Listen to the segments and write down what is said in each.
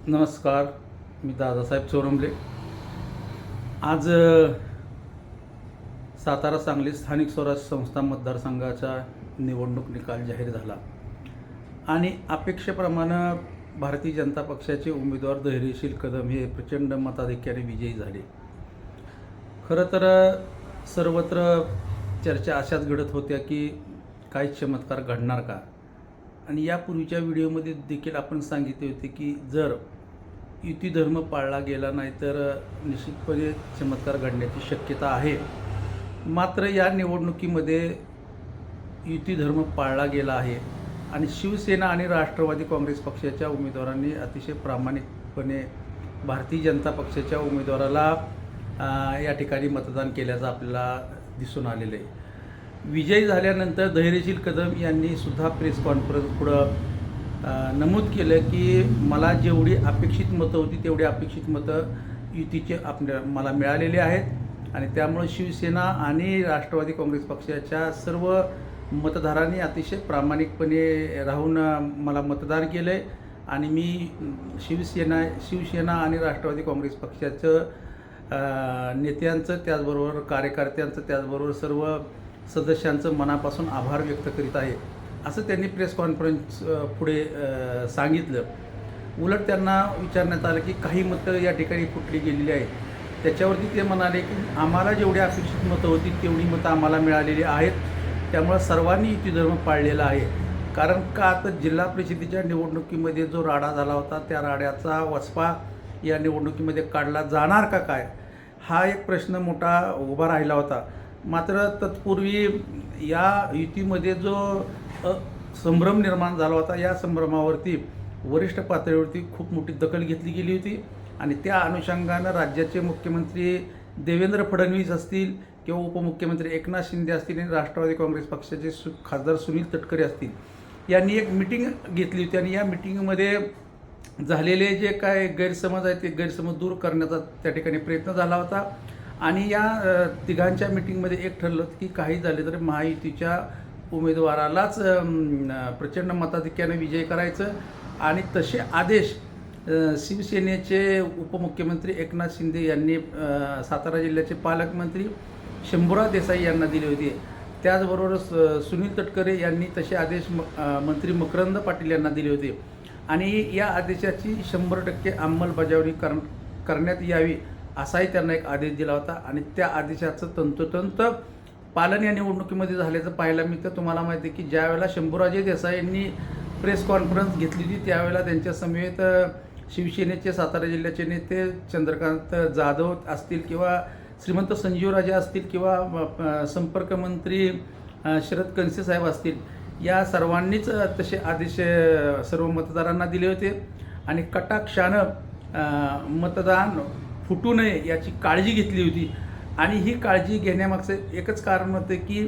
नमस्कार. मी दादासाहेब चोरंबले. आज सातारा सांगली स्थानिक स्वराज्य संस्था मतदारसंघाचा निवडणूक निकाल जाहीर झाला आणि अपेक्षेप्रमाणे भारतीय जनता पक्षाचे उमेदवार धैर्यशील कदम हे प्रचंड मताधिक्याने विजयी झाले. खरं तर सर्वत्र चर्चा अशाच घडत होत्या की काही चमत्कार घडणार का, आणि यापूर्वीच्या व्हिडिओमध्ये देखील आपण सांगितले होते की जर युती धर्म पाळला गेला नाही तर निश्चितपणे चमत्कार घडण्याची शक्यता आहे. मात्र या निवडणुकीमध्ये युती धर्म पाळला गेला आहे आणि शिवसेना आणि राष्ट्रवादी काँग्रेस पक्षाच्या उमेदवारांनी अतिशय प्रामाणिकपणे भारतीय जनता पक्षाच्या उमेदवाराला या ठिकाणी मतदान केल्याचं आपल्याला दिसून आलेलं आहे. विजयी झाल्यानंतर धैर्यशील कदम यांनी सुद्धा प्रेस कॉन्फरन्स पुढं नमूद केलं की मला जेवढी अपेक्षित मतं होती तेवढी अपेक्षित मतं युतीचे मला मिळालेली आहेत आणि त्यामुळे शिवसेना आणि राष्ट्रवादी काँग्रेस पक्षाच्या सर्व मतदारांनी अतिशय प्रामाणिकपणे राहून मला मतदान केलं आहे आणि मी शिवसेना आणि राष्ट्रवादी काँग्रेस पक्षाचं नेत्यांचं, त्याचबरोबर कार्यकर्त्यांचं, त्याचबरोबर सर्व सदस्यांचं मनापासून आभार व्यक्त करीत आहे असं त्यांनी प्रेस कॉन्फरन्स पुढे सांगितलं. उलट त्यांना विचारण्यात आलं की काही मतं या ठिकाणी फुटली गेलेली आहेत. त्याच्यावरती ते म्हणाले की आम्हाला जेवढी अपेक्षित मतं होती तेवढी मतं आम्हाला मिळालेली आहेत, त्यामुळे सर्वांनी युती धर्म पाळलेला आहे. कारण का तर जिल्हा परिषदेच्या निवडणुकीमध्ये जो राडा झाला होता त्या राड्याचा वचपा या निवडणुकीमध्ये काढला जाणार का काय, हा एक प्रश्न मोठा उभा राहिला होता. मात्र तत्पूर्वी या युतीमध्ये जो संभ्रम निर्माण झाला होता, या संभ्रमावरती वरिष्ठ पातळीवरती खूप मोठी दखल घेतली गेली होती आणि त्या अनुषंगानं राज्याचे मुख्यमंत्री देवेंद्र फडणवीस असतील किंवा उपमुख्यमंत्री एकनाथ शिंदे असतील आणि राष्ट्रवादी काँग्रेस पक्षाचे खासदार सुनील तटकरे असतील यांनी एक मिटिंग घेतली होती आणि या मिटिंगमध्ये झालेले जे काय गैरसमज आहेत ते गैरसमज दूर करण्याचा त्या ठिकाणी प्रयत्न झाला होता आणि या तिघांच्या मिटिंगमध्ये एक ठरलं होतं की काही झाले तर महायुतीच्या उमेदवारालाच प्रचंड मताधिक्याने विजय करायचं आणि तसे आदेश शिवसेनेचे उपमुख्यमंत्री एकनाथ शिंदे यांनी सातारा जिल्ह्याचे पालकमंत्री शंभूराज देसाई यांना दिले होते. त्याचबरोबर सुनील तटकरे यांनी तसे आदेश मंत्री मकरंद पाटील यांना दिले होते आणि या आदेशाची 100% अंमलबजावणी करण्यात यावी असाही त्यांना एक आदेश दिला होता आणि त्या आदेशाचं तंतोतंत पालन या निवडणुकीमध्ये झाल्याचं पाहायला मिळतं. तुम्हाला माहिती आहे की ज्यावेळेला शंभूराजे देसाई यांनी प्रेस कॉन्फरन्स घेतली होती त्यावेळेला त्यांच्या समवेत शिवसेनेचे सातारा जिल्ह्याचे नेते चंद्रकांत जाधव असतील किंवा श्रीमंत संजीवराजे असतील किंवा संपर्कमंत्री शरद कनसे साहेब असतील, या सर्वांनीच तसे आदेश सर्व मतदारांना दिले होते आणि कटाक्षानं मतदान फुटू नये याची काळजी घेतली होती. आणि ही काळजी घेण्यामागचं एकच कारण होतं की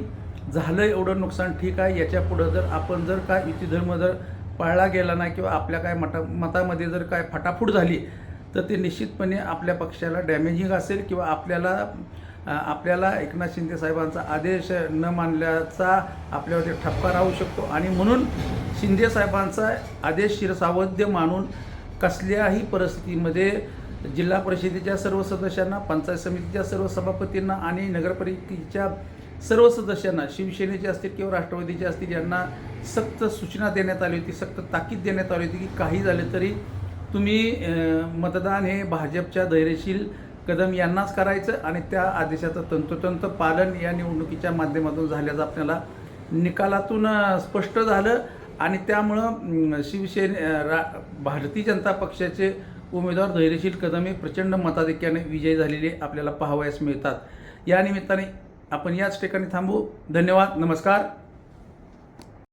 झालं एवढं नुकसान ठीक आहे, याच्या पुढं जर आपण जर काय युती धर्म जर पाळला गेला नाही किंवा आपल्या काय मतामध्ये जर काय फटाफूट झाली तर ते निश्चितपणे आपल्या पक्षाला डॅमेजिंग असेल किंवा आपल्याला एकनाथ शिंदे साहेबांचा आदेश न मानल्याचा आपल्यावरती ठपका राहू शकतो आणि म्हणून शिंदे साहेबांचा आदेश शिरसावध्य मानून कसल्याही परिस्थितीमध्ये जिल्हा परिषदेच्या सर्व सदस्यांना, पंचायत समितीच्या सर्व सभापतींना आणि नगरपालिकेच्या सर्व सदस्यांना, शिवसेनेचे असतील किंवा राष्ट्रवादीचे असतील, यांना सक्त सूचना देण्यात आली होती, सक्त ताकीद देण्यात आली होती की काही झाले तरी तुम्ही मतदान हे भाजपच्या धैर्यशील कदम यांनाच करायचं आणि त्या आदेशाचं तंतोतंत पालन या निवडणुकीच्या माध्यमातून झाल्याचं आपल्याला निकालातून स्पष्ट झालं आणि त्यामुळं भारतीय जनता पक्षाचे उमेदवार धैर्यशील कदम हे प्रचंड मताधिक्याने विजयी झालेले आपल्याला पाहावयास मिळतात. या निमित्ताने आपण याच ठिकाणी थांबू. धन्यवाद. नमस्कार.